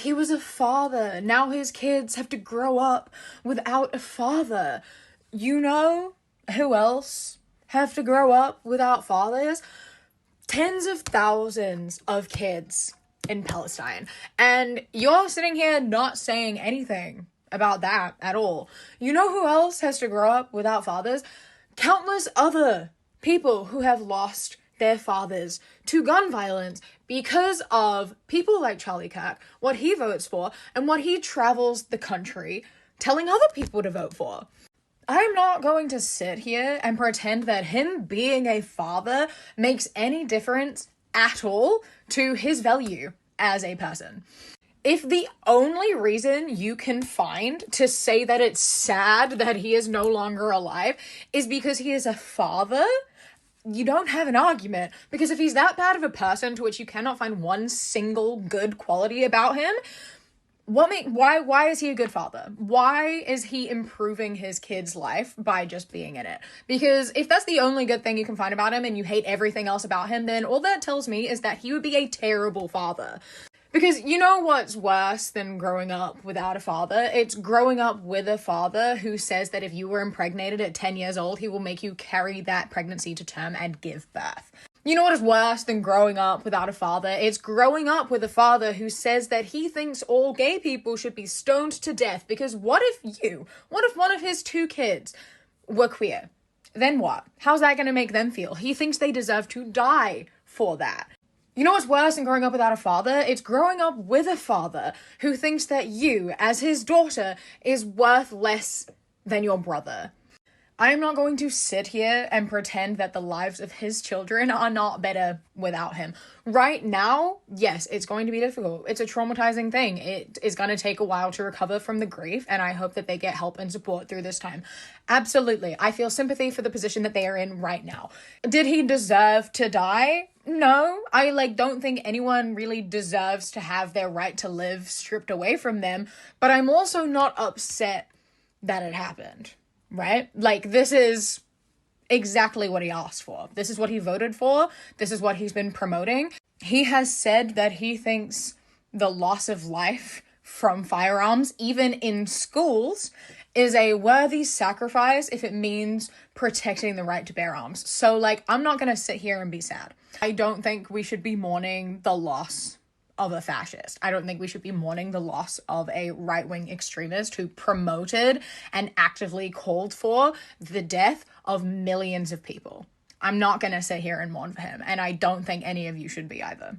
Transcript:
he was a father. Now his kids have to grow up without a father. You know who else have to grow up without fathers? Tens of thousands of kids in Palestine. And you're sitting here not saying anything about that at all. You know who else has to grow up without fathers? Countless other people who have lost their fathers to gun violence because of people like Charlie Kirk, what he votes for, and what he travels the country telling other people to vote for. I'm not going to sit here and pretend that him being a father makes any difference at all to his value as a person. If the only reason you can find to say that it's sad that he is no longer alive is because he is a father, you don't have an argument. Because if he's that bad of a person to which you cannot find one single good quality about him, why is he a good father? Why is he improving his kid's life by just being in it? Because if that's the only good thing you can find about him and you hate everything else about him, then all that tells me is that he would be a terrible father. Because you know what's worse than growing up without a father? It's growing up with a father who says that if you were impregnated at 10 years old, he will make you carry that pregnancy to term and give birth. You know what is worse than growing up without a father? It's growing up with a father who says that he thinks all gay people should be stoned to death because what if one of his 2 kids were queer? Then what? How's that going to make them feel? He thinks they deserve to die for that. You know what's worse than growing up without a father? It's growing up with a father who thinks that you, as his daughter, is worth less than your brother. I am not going to sit here and pretend that the lives of his children are not better without him. Right now, yes, it's going to be difficult. It's a traumatizing thing. It is going to take a while to recover from the grief, and I hope that they get help and support through this time. Absolutely. I feel sympathy for the position that they are in right now. Did he deserve to die? No. I don't think anyone really deserves to have their right to live stripped away from them, but I'm also not upset that it happened. Right? This is exactly what he asked for. This is what he voted for. This is what he's been promoting. He has said that he thinks the loss of life from firearms, even in schools, is a worthy sacrifice if it means protecting the right to bear arms. So, I'm not going to sit here and be sad. I don't think we should be mourning the loss of a fascist. I don't think we should be mourning the loss of a right-wing extremist who promoted and actively called for the death of millions of people. I'm not going to sit here and mourn for him, and I don't think any of you should be either.